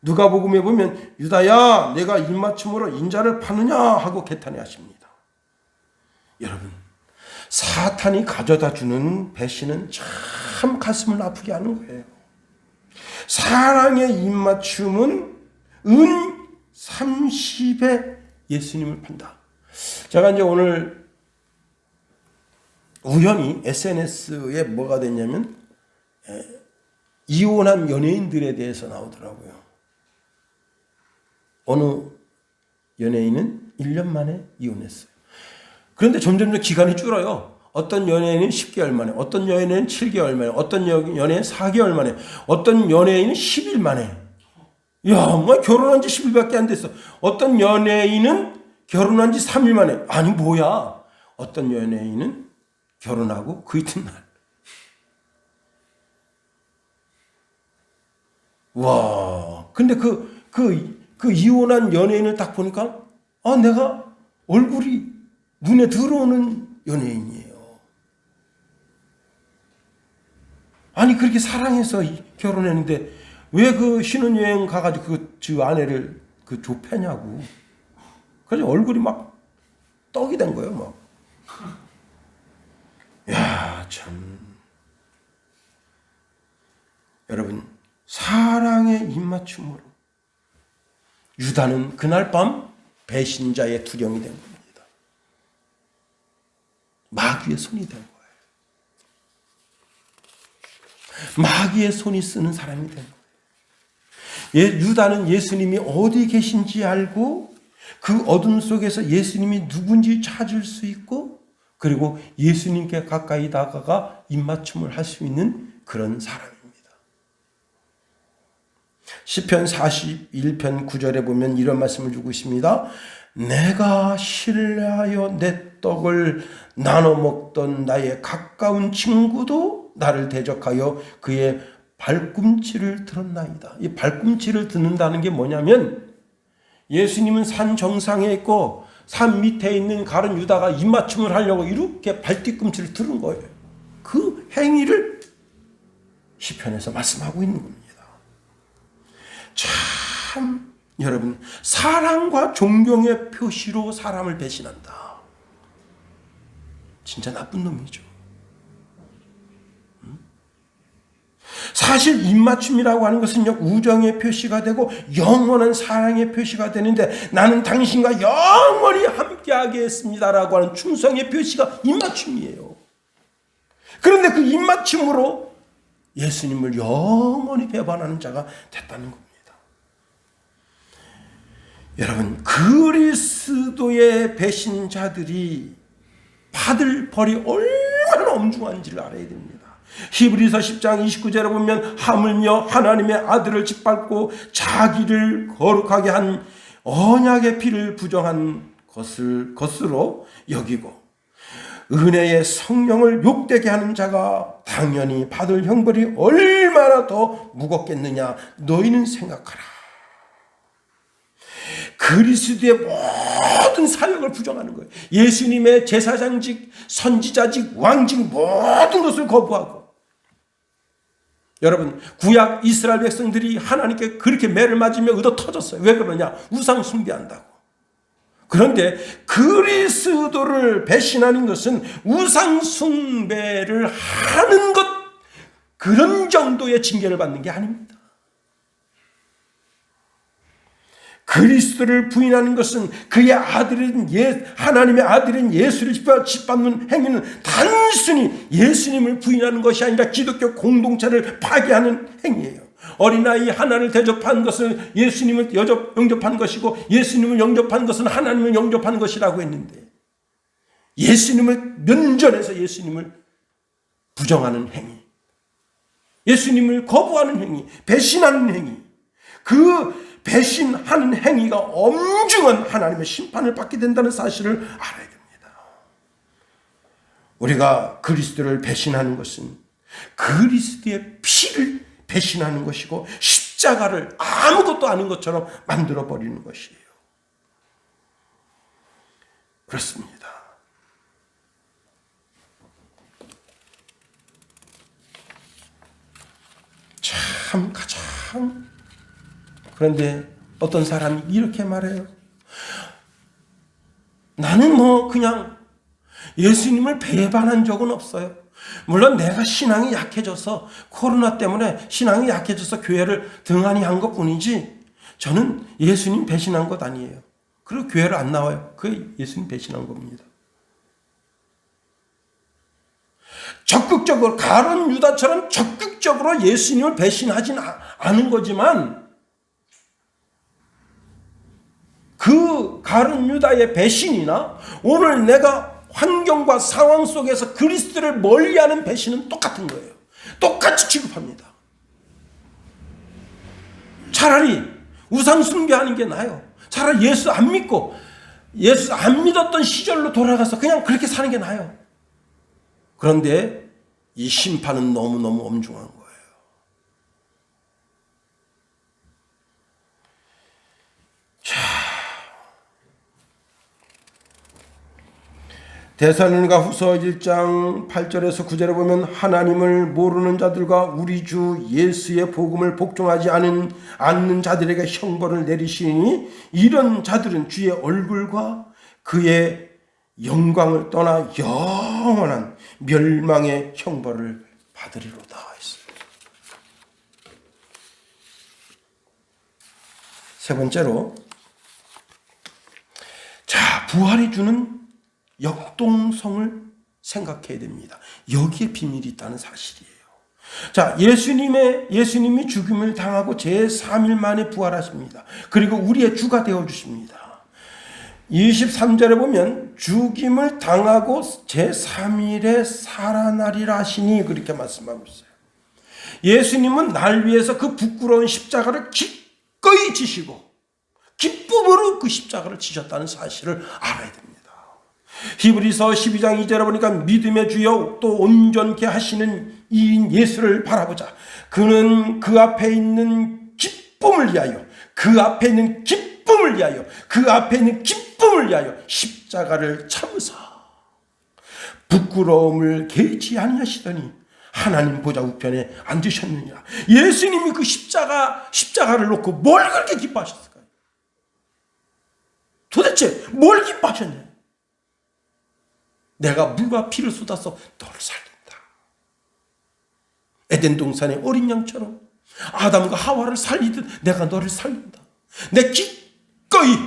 누가복음에 보면 유다야, 내가 입맞춤으로 인자를 파느냐 하고 개탄해 하십니다. 여러분, 사탄이 가져다 주는 배신은 참 가슴을 아프게 하는 거예요. 사랑의 입맞춤은 은 30에 예수님을 판다. 제가 이제 오늘 우연히 SNS에 뭐가 됐냐면 이혼한 연예인들에 대해서 나오더라고요. 어느 연예인은 1년 만에 이혼했어요. 그런데 점점 기간이 줄어요. 어떤 연예인은 10개월 만에, 어떤 연예인은 7개월 만에, 어떤 연예인은 4개월 만에, 어떤 연예인은 10일 만에 야, 뭐 결혼한 지 10일밖에 안 됐어. 어떤 연예인은 결혼한 지 3일 만에. 아니 뭐야. 어떤 연예인은 결혼하고 그 이튿날. 와. 근데 그 이혼한 연예인을 딱 보니까 내가 얼굴이 눈에 들어오는 연예인이에요. 아니 그렇게 사랑해서 결혼했는데 왜 그 신혼여행 가가지고 그 아내를 그 좁혀냐고. 그래서 얼굴이 막 떡이 된 거예요, 막. 야, 참. 여러분, 사랑의 입맞춤으로 유다는 그날 밤 배신자의 투령이 된 겁니다. 마귀의 손이 된 거예요. 마귀의 손이 쓰는 사람이 된 거예요. 유다는 예수님이 어디 계신지 알고 그 어둠 속에서 예수님이 누군지 찾을 수 있고 그리고 예수님께 가까이 다가가 입맞춤을 할 수 있는 그런 사람입니다. 시편 41편 9절에 보면 이런 말씀을 주고 있습니다. 내가 신뢰하여 내 떡을 나눠 먹던 나의 가까운 친구도 나를 대적하여 그의 발꿈치를 들었나이다. 이 발꿈치를 듣는다는 게 뭐냐면 예수님은 산 정상에 있고 산 밑에 있는 가룟 유다가 입맞춤을 하려고 이렇게 발뒤꿈치를 들은 거예요. 그 행위를 시편에서 말씀하고 있는 겁니다. 참 여러분, 사랑과 존경의 표시로 사람을 배신한다. 진짜 나쁜 놈이죠. 사실 입맞춤이라고 하는 것은 우정의 표시가 되고 영원한 사랑의 표시가 되는데 나는 당신과 영원히 함께하게 했습니다라고 하는 충성의 표시가 입맞춤이에요. 그런데 그 입맞춤으로 예수님을 영원히 배반하는 자가 됐다는 겁니다. 여러분, 그리스도의 배신자들이 받을 벌이 얼마나 엄중한지를 알아야 됩니다. 히브리서 10장 29절에 보면 하물며 하나님의 아들을 짓밟고 자기를 거룩하게 한 언약의 피를 부정한 것으로 여기고 은혜의 성령을 욕되게 하는 자가 당연히 받을 형벌이 얼마나 더 무겁겠느냐 너희는 생각하라. 그리스도의 모든 사역을 부정하는 거예요. 예수님의 제사장직, 선지자직, 왕직 모든 것을 거부하고 여러분, 구약 이스라엘 백성들이 하나님께 그렇게 매를 맞으며 얻어 터졌어요. 왜 그러냐? 우상 숭배한다고. 그런데 그리스도를 배신하는 것은 우상 숭배를 하는 것, 그런 정도의 징계를 받는 게 아닙니다. 그리스도를 부인하는 것은 그의 아들인 하나님의 아들인 예수를 짓밟는 행위는 단순히 예수님을 부인하는 것이 아니라 기독교 공동체를 파괴하는 행위예요. 어린아이 하나를 대접한 것을 예수님을 영접한 것이고 예수님을 영접한 것은 하나님을 영접한 것이라고 했는데 예수님을 면전에서 예수님을 부정하는 행위, 예수님을 거부하는 행위, 배신하는 행위, 그 배신하는 행위가 엄중한 하나님의 심판을 받게 된다는 사실을 알아야 됩니다. 우리가 그리스도를 배신하는 것은 그리스도의 피를 배신하는 것이고 십자가를 아무것도 아닌 것처럼 만들어버리는 것이에요. 그렇습니다. 참 가장 그런데 어떤 사람이 이렇게 말해요. 나는 그냥 예수님을 배반한 적은 없어요. 물론 내가 신앙이 약해져서 코로나 때문에 신앙이 약해져서 교회를 등한히 한 것뿐이지 저는 예수님 배신한 것 아니에요. 그리고 교회를 안 나와요. 그게 예수님 배신한 겁니다. 적극적으로 가룟 유다처럼 적극적으로 예수님을 배신하진 않은 거지만 그 가룟 유다의 배신이나 오늘 내가 환경과 상황 속에서 그리스도를 멀리하는 배신은 똑같은 거예요. 똑같이 취급합니다. 차라리 우상 숭배하는 게 나아요. 차라리 예수 안 믿고 예수 안 믿었던 시절로 돌아가서 그냥 그렇게 사는 게 나아요. 그런데 이 심판은 너무너무 엄중한 거예요. 데살로니가 후서 1장 8절에서 9절에 보면 하나님을 모르는 자들과 우리 주 예수의 복음을 복종하지 않는 자들에게 형벌을 내리시니 이런 자들은 주의 얼굴과 그의 영광을 떠나 영원한 멸망의 형벌을 받으리로다 했어요. 세 번째로, 자, 부활이 주는 역동성을 생각해야 됩니다. 여기에 비밀이 있다는 사실이에요. 자, 예수님이 죽음을 당하고 제3일 만에 부활하십니다. 그리고 우리의 주가 되어주십니다. 23절에 보면 죽임을 당하고 제3일에 살아나리라 하시니 그렇게 말씀하고 있어요. 예수님은 날 위해서 그 부끄러운 십자가를 기꺼이 지시고 기쁨으로 그 십자가를 지셨다는 사실을 알아야 됩니다. 히브리서 12장 2절에 보니까 믿음의 주여 또 온전케 하시는 이인 예수를 바라보자. 그는 그 앞에 있는 기쁨을 위하여 십자가를 참으사 부끄러움을 개의치 아니하시더니 하나님 보좌 우편에 앉으셨느니라. 예수님이 그 십자가를 놓고 뭘 그렇게 기뻐하셨을까요? 도대체 뭘 기뻐하셨냐? 내가 물과 피를 쏟아서 너를 살린다. 에덴 동산의 어린 양처럼 아담과 하와를 살리듯 내가 너를 살린다. 내 기꺼이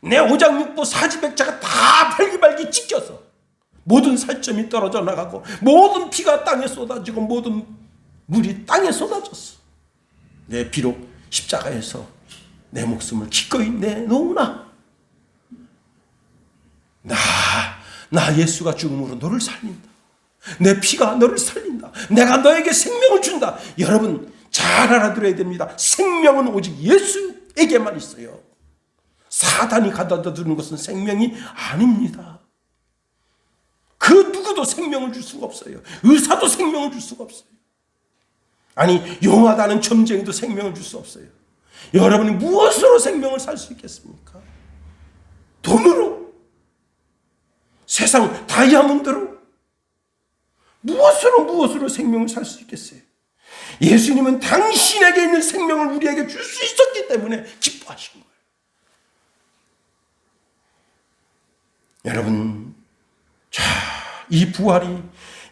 내 오장육부 사지백자가 다 발기발기 찢겨서 모든 살점이 떨어져 나가고 모든 피가 땅에 쏟아지고 모든 물이 땅에 쏟아졌어. 내 비록 십자가에서 내 목숨을 기꺼이 내놓으나 나 예수가 죽음으로 너를 살린다. 내 피가 너를 살린다. 내가 너에게 생명을 준다. 여러분 잘 알아들어야 됩니다. 생명은 오직 예수에게만 있어요. 사단이 가져다 주는 것은 생명이 아닙니다. 그 누구도 생명을 줄 수가 없어요. 의사도 생명을 줄 수가 없어요. 아니 용하다는 점쟁이도 생명을 줄 수 없어요. 여러분이 무엇으로 생명을 살 수 있겠습니까? 돈으로? 세상 다이아몬드로? 무엇으로 생명을 살 수 있겠어요? 예수님은 당신에게 있는 생명을 우리에게 줄 수 있었기 때문에 기뻐하신 거예요. 여러분, 자, 이 부활이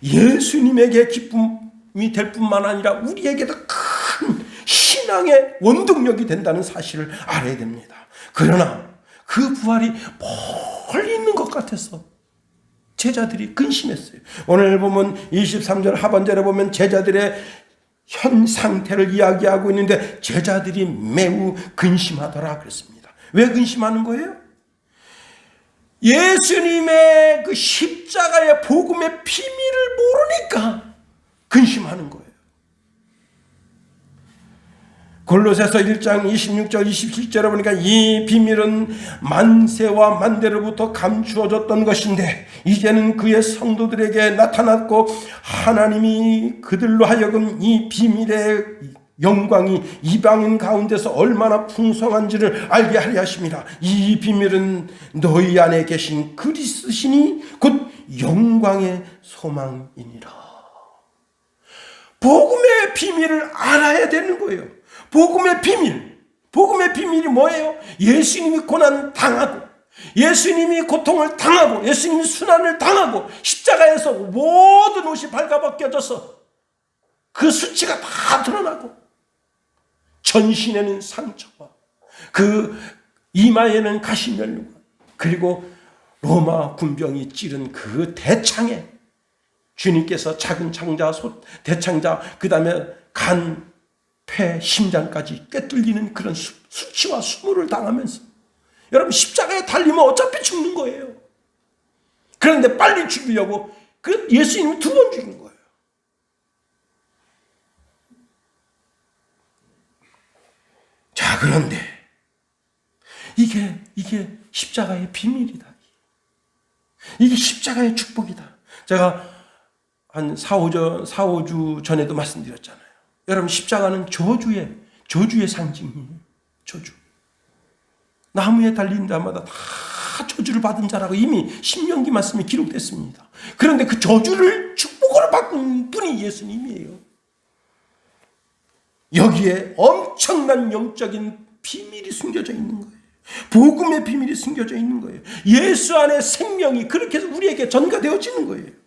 예수님에게 기쁨이 될 뿐만 아니라 우리에게도 큰 신앙의 원동력이 된다는 사실을 알아야 됩니다. 그러나 그 부활이 멀리 있는 것 같아서 제자들이 근심했어요. 오늘 보면 23절 하반절에 보면 제자들의 현 상태를 이야기하고 있는데 제자들이 매우 근심하더라 그랬습니다. 왜 근심하는 거예요? 예수님의 그 십자가의 복음의 비밀을 모르니까 근심하는 거예요. 골로새서 1장 26절 27절에 보니까 이 비밀은 만세와 만대로부터 감추어졌던 것인데 이제는 그의 성도들에게 나타났고 하나님이 그들로 하여금 이 비밀의 영광이 이방인 가운데서 얼마나 풍성한지를 알게 하려 하십니다. 이 비밀은 너희 안에 계신 그리스도시니 곧 영광의 소망이니라. 복음의 비밀을 알아야 되는 거예요. 복음의 비밀이 뭐예요? 예수님이 고난 당하고 예수님이 고통을 당하고 예수님이 순환을 당하고 십자가에서 모든 옷이 발가벗겨져서 그 수치가 다 드러나고 전신에는 상처와 그 이마에는 가시면류관 그리고 로마 군병이 찌른 그 대창에 주님께서 작은 창자, 대창자, 그 다음에 간, 폐, 심장까지 꿰뚫리는 그런 수치와 수모를 당하면서 여러분 십자가에 달리면 어차피 죽는 거예요. 그런데 빨리 죽이려고 그 예수님이 2번 죽인 거예요. 자, 그런데 이게 십자가의 비밀이다. 이게 십자가의 축복이다. 제가 한 4-5주 전에도 말씀드렸잖아요. 여러분, 십자가는 저주의 상징이에요. 저주. 나무에 달린 자마다 다 저주를 받은 자라고 이미 신명기 말씀에 기록됐습니다. 그런데 그 저주를 축복으로 바꾼 분이 예수님이에요. 여기에 엄청난 영적인 비밀이 숨겨져 있는 거예요. 복음의 비밀이 숨겨져 있는 거예요. 예수 안에 생명이 그렇게 해서 우리에게 전가되어지는 거예요.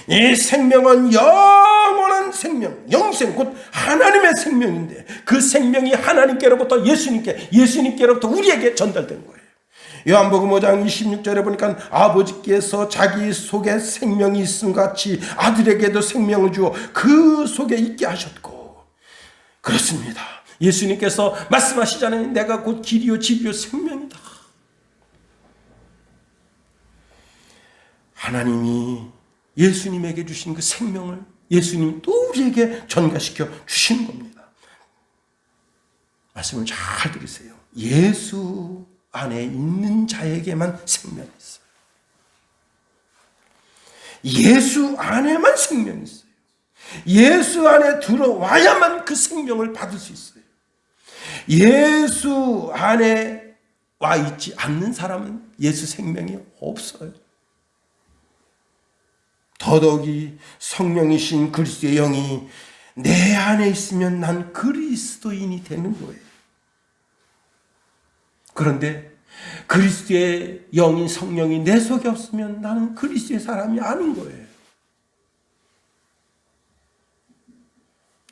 이 생명은 영원한 생명, 영생, 곧 하나님의 생명인데 그 생명이 하나님께로부터 예수님께로부터 우리에게 전달된 거예요. 요한복음 5장 26절에 보니까 아버지께서 자기 속에 생명이 있음 같이 아들에게도 생명을 주어 그 속에 있게 하셨고, 그렇습니다. 예수님께서 말씀하시잖아요. 내가 곧 길이요 진리요 생명이다. 하나님이 예수님에게 주신 그 생명을 예수님이 또 우리에게 전가시켜 주시는 겁니다. 말씀을 잘 들으세요. 예수 안에 있는 자에게만 생명이 있어요. 예수 안에만 생명이 있어요. 예수 안에 들어와야만 그 생명을 받을 수 있어요. 예수 안에 와 있지 않는 사람은 예수 생명이 없어요. 더더욱이 성령이신 그리스도의 영이 내 안에 있으면 난 그리스도인이 되는 거예요. 그런데 그리스도의 영인 성령이 내 속에 없으면 나는 그리스도의 사람이 아닌 거예요.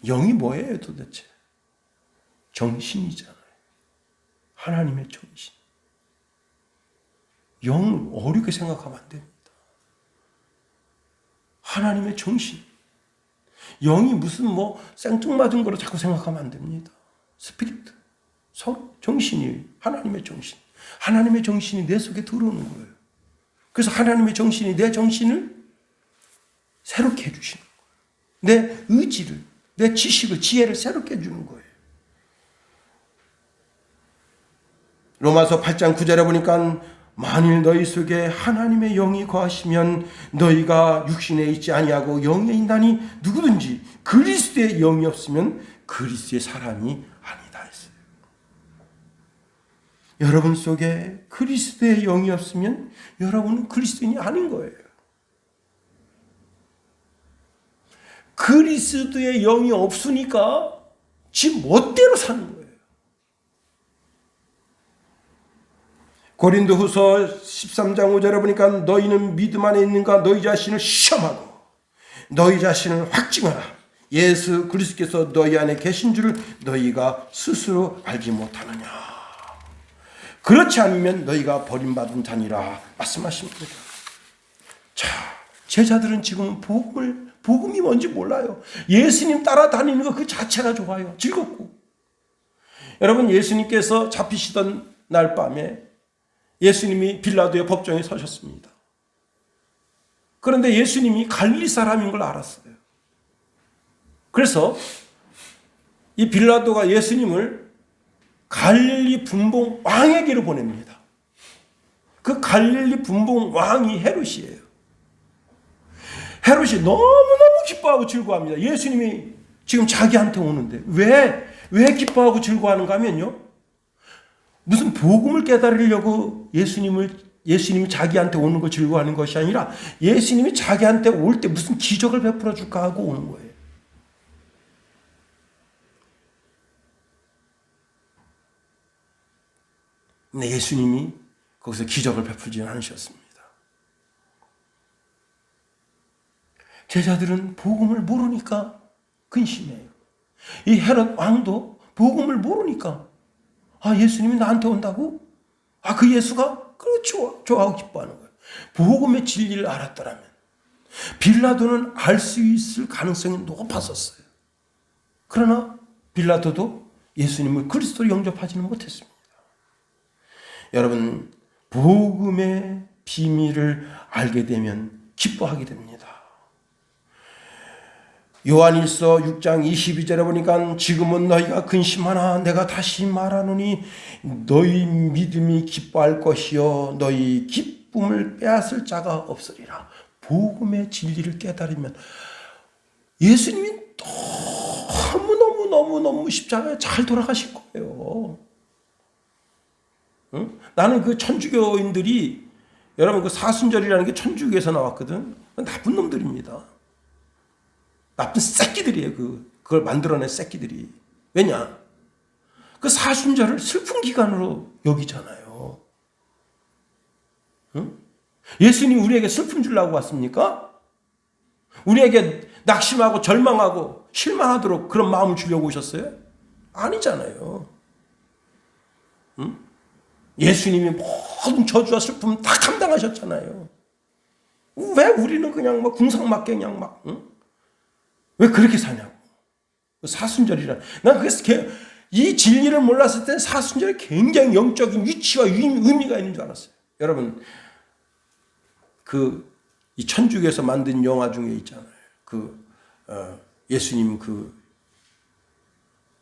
영이 뭐예요 도대체? 정신이잖아요. 하나님의 정신. 영을 어렵게 생각하면 안 됩니다. 하나님의 정신. 영이 무슨 생뚱맞은 거로 자꾸 생각하면 안 됩니다. 스피리트. 정신이 하나님의 정신. 하나님의 정신이 내 속에 들어오는 거예요. 그래서 하나님의 정신이 내 정신을 새롭게 해주시는 거예요. 내 의지를, 내 지식을, 지혜를 새롭게 해주는 거예요. 로마서 8장 9절에 보니까 만일 너희 속에 하나님의 영이 거하시면 너희가 육신에 있지 아니하고 영에 있나니 누구든지 그리스도의 영이 없으면 그리스도의 사람이 아니다 했어요. 여러분 속에 그리스도의 영이 없으면 여러분은 그리스도인이 아닌 거예요. 그리스도의 영이 없으니까 지 멋대로 사는 거예요. 고린도후서 13장 5절에 보니까 너희는 믿음 안에 있는가 너희 자신을 시험하고 너희 자신을 확증하라. 예수 그리스도께서 너희 안에 계신 줄을 너희가 스스로 알지 못하느냐. 그렇지 않으면 너희가 버림받은 자니라 말씀하십니다. 자, 제자들은 지금 복음이 뭔지 몰라요. 예수님 따라다니는 거 그 자체가 좋아요. 즐겁고. 여러분, 예수님께서 잡히시던 날 밤에 예수님이 빌라도의 법정에 서셨습니다. 그런데 예수님이 갈릴리 사람인 걸 알았어요. 그래서 이 빌라도가 예수님을 갈릴리 분봉 왕에게로 보냅니다. 그 갈릴리 분봉 왕이 헤롯이에요. 헤롯이 너무너무 기뻐하고 즐거워합니다. 예수님이 지금 자기한테 오는데 왜 기뻐하고 즐거워하는가 하면요, 무슨 복음을 깨달으려고 예수님이 자기한테 오는 걸 즐거워하는 것이 아니라 예수님이 자기한테 올 때 무슨 기적을 베풀어 줄까 하고 오는 거예요. 근데 예수님이 거기서 기적을 베풀지는 않으셨습니다. 제자들은 복음을 모르니까 근심해요. 이 헤롯 왕도 복음을 모르니까 예수님이 나한테 온다고? 그 예수가? 좋아하고 기뻐하는 거예요. 복음의 진리를 알았더라면 빌라도는 알 수 있을 가능성이 높았었어요. 그러나 빌라도도 예수님을 그리스도로 영접하지는 못했습니다. 여러분, 복음의 비밀을 알게 되면 기뻐하게 됩니다. 요한일서 6장 22절에 보니까 지금은 너희가 근심하나 내가 다시 말하노니 너희 믿음이 기뻐할 것이요 너희 기쁨을 빼앗을 자가 없으리라. 복음의 진리를 깨달으면 예수님이 너무너무 십자가에 잘 돌아가실 거예요. 응? 나는 그 천주교인들이 여러분 그 사순절이라는 게 천주교에서 나왔거든. 나쁜 놈들입니다. 나쁜 새끼들이에요. 그걸 만들어낸 새끼들이. 왜냐? 그 사순절을 슬픈 기간으로 여기잖아요. 응? 예수님 우리에게 슬픔 주려고 왔습니까? 우리에게 낙심하고 절망하고 실망하도록 그런 마음을 주려고 오셨어요? 아니잖아요. 응? 예수님이 모든 저주와 슬픔 다 감당하셨잖아요. 왜 우리는 그냥 막 궁상맞게 그냥 막 응? 왜 그렇게 사냐고. 사순절이라. 난 그래서 이 진리를 몰랐을 때 사순절에 굉장히 영적인 위치와 의미가 있는 줄 알았어요. 여러분 이 천주교에서 만든 영화 중에 있잖아요. 예수님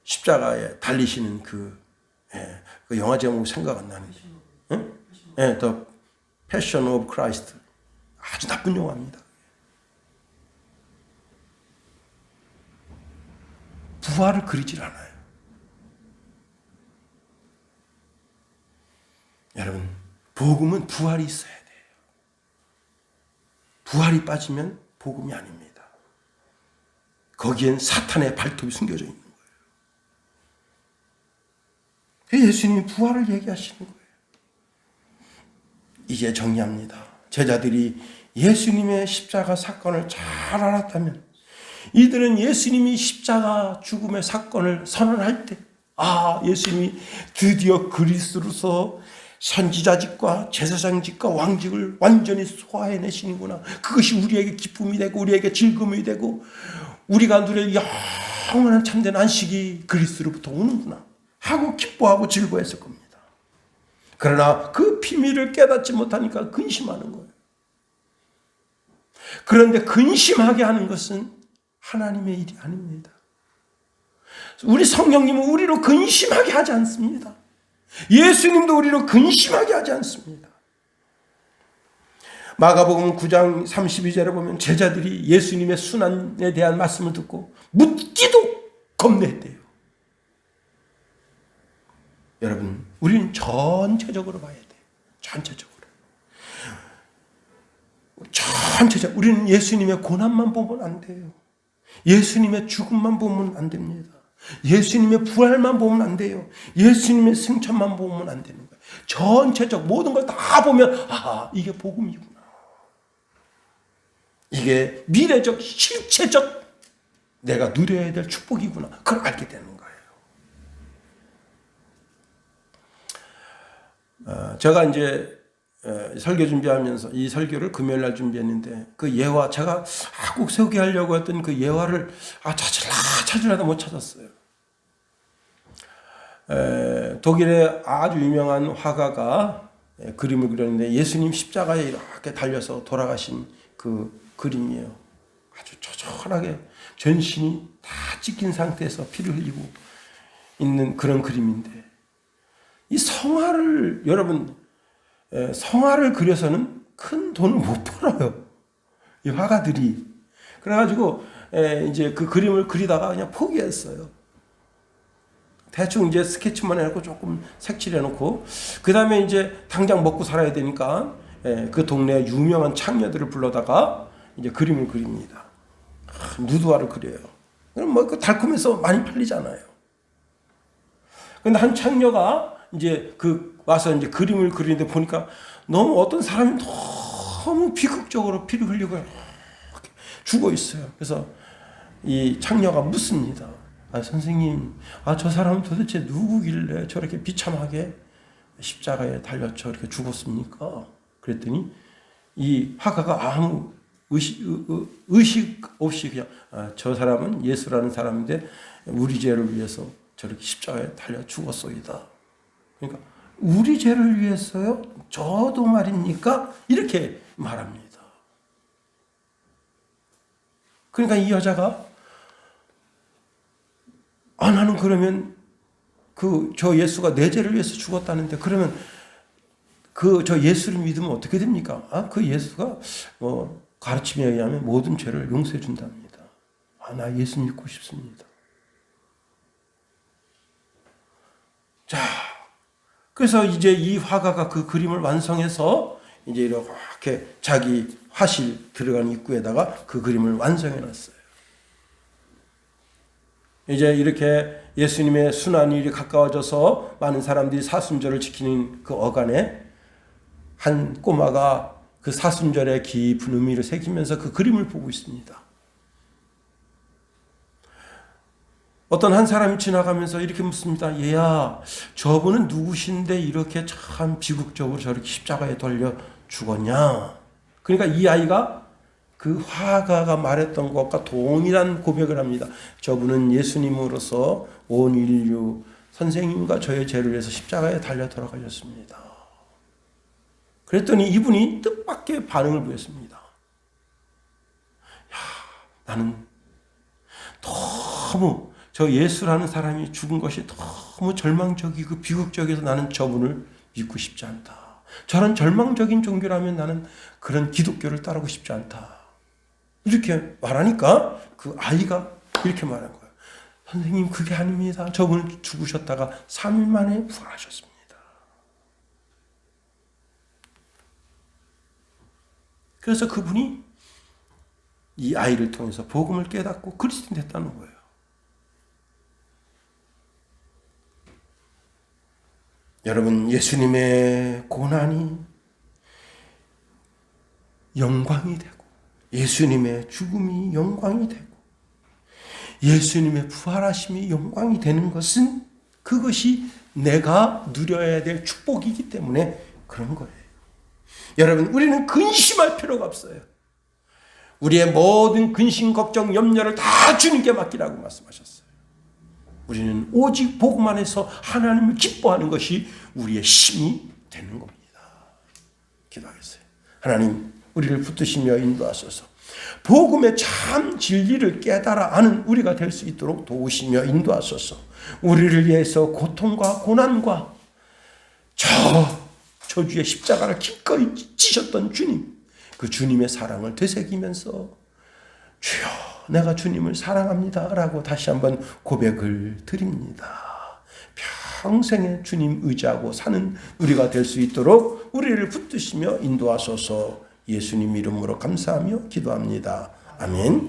십자가에 달리시는 그 영화 제목 생각 안 나는데. The Passion of Christ. 아주 나쁜 영화입니다. 부활을 그리질 않아요. 여러분, 복음은 부활이 있어야 돼요. 부활이 빠지면 복음이 아닙니다. 거기엔 사탄의 발톱이 숨겨져 있는 거예요. 예수님이 부활을 얘기하시는 거예요. 이제 정리합니다. 제자들이 예수님의 십자가 사건을 잘 알았다면 이들은 예수님이 십자가 죽음의 사건을 선언할 때 예수님이 드디어 그리스도로서 선지자직과 제사장직과 왕직을 완전히 소화해내시는구나. 그것이 우리에게 기쁨이 되고 우리에게 즐거움이 되고 우리가 누릴 영원한 참된 안식이 그리스도로부터 오는구나 하고 기뻐하고 즐거워했을 겁니다. 그러나 그 비밀을 깨닫지 못하니까 근심하는 거예요. 그런데 근심하게 하는 것은 하나님의 일이 아닙니다. 우리 성령님은 우리로 근심하게 하지 않습니다. 예수님도 우리로 근심하게 하지 않습니다. 마가복음 9장 32절에 보면 제자들이 예수님의 순환에 대한 말씀을 듣고 묻기도 겁냈대요. 여러분, 우리는 전체적으로 봐야 돼요. 전체적으로. 우리는 예수님의 고난만 보면 안 돼요. 예수님의 죽음만 보면 안 됩니다. 예수님의 부활만 보면 안 돼요. 예수님의 승천만 보면 안 되는 거예요. 전체적 모든 걸 다 보면 이게 복음이구나. 이게 미래적 실체적 내가 누려야 될 축복이구나. 그걸 알게 되는 거예요. 제가 이제 설교 준비하면서 이 설교를 금요일 날 준비했는데 그 예화 제가 꼭 소개하려고 했던 그 예화를 찾으려다 못 찾았어요. 독일의 아주 유명한 화가가 그림을 그렸는데 예수님 십자가에 이렇게 달려서 돌아가신 그 그림이에요. 아주 초절하게 전신이 다 찢긴 상태에서 피를 흘리고 있는 그런 그림인데 이 성화를 여러분 성화를 그려서는 큰 돈을 못 벌어요. 이 화가들이. 그래가지고 이제 그 그림을 그리다가 그냥 포기했어요. 대충 이제 스케치만 해놓고 조금 색칠해놓고 그 다음에 이제 당장 먹고 살아야 되니까 그 동네 유명한 창녀들을 불러다가 이제 그림을 그립니다. 누드화를 그려요. 그럼 뭐 그 달콤해서 많이 팔리잖아요. 근데 한 창녀가 이제 와서 이제 그림을 그리는데 보니까 너무 어떤 사람이 너무 비극적으로 피를 흘리고 이렇게 죽어 있어요. 그래서 이 창녀가 묻습니다. 선생님, 저 사람은 도대체 누구길래 저렇게 비참하게 십자가에 달려 저렇게 죽었습니까? 그랬더니 이 화가가 아무 의식 없이 그냥 저 사람은 예수라는 사람인데 우리 죄를 위해서 저렇게 십자가에 달려 죽었소이다. 그러니까 우리 죄를 위해서요? 저도 말입니까? 이렇게 말합니다. 그러니까 이 여자가 나는 그러면 저 예수가 내 죄를 위해서 죽었다는데 그러면 저 예수를 믿으면 어떻게 됩니까? 그 예수가 가르침에 의하면 모든 죄를 용서해 준답니다. 나 예수 믿고 싶습니다. 자, 그래서 이제 이 화가가 그 그림을 완성해서 이제 이렇게 자기 화실 들어가는 입구에다가 그 그림을 완성해 놨어요. 이제 이렇게 예수님의 순환일이 가까워져서 많은 사람들이 사순절을 지키는 그 어간에 한 꼬마가 그 사순절의 깊은 의미를 새기면서 그 그림을 보고 있습니다. 어떤 한 사람이 지나가면서 이렇게 묻습니다. 얘야, 저분은 누구신데 이렇게 참 비극적으로 저렇게 십자가에 달려 죽었냐? 그러니까 이 아이가 그 화가가 말했던 것과 동일한 고백을 합니다. 저분은 예수님으로서 온 인류 선생님과 저의 죄를 위해서 십자가에 달려 돌아가셨습니다. 그랬더니 이분이 뜻밖의 반응을 보였습니다. 나는 너무 저 예수라는 사람이 죽은 것이 너무 절망적이고 비극적이어서 나는 저분을 믿고 싶지 않다. 저런 절망적인 종교라면 나는 그런 기독교를 따르고 싶지 않다. 이렇게 말하니까 그 아이가 이렇게 말한 거예요. 선생님, 그게 아닙니다. 저분은 죽으셨다가 3일 만에 부활하셨습니다. 그래서 그분이 이 아이를 통해서 복음을 깨닫고 그리스도인 됐다는 거예요. 여러분, 예수님의 고난이 영광이 되고 예수님의 죽음이 영광이 되고 예수님의 부활하심이 영광이 되는 것은 그것이 내가 누려야 될 축복이기 때문에 그런 거예요. 여러분, 우리는 근심할 필요가 없어요. 우리의 모든 근심, 걱정, 염려를 다 주님께 맡기라고 말씀하셨어요. 우리는 오직 복음 안에서 하나님을 기뻐하는 것이 우리의 힘이 되는 겁니다. 기도하겠어요. 하나님, 우리를 붙드시며 인도하소서. 복음의 참 진리를 깨달아 아는 우리가 될 수 있도록 도우시며 인도하소서. 우리를 위해서 고통과 고난과 저주의 십자가를 기꺼이 지셨던 주님, 그 주님의 사랑을 되새기면서 주여, 내가 주님을 사랑합니다 라고 다시 한번 고백을 드립니다. 평생에 주님 의지하고 사는 우리가 될 수 있도록 우리를 붙드시며 인도하소서. 예수님 이름으로 감사하며 기도합니다. 아멘.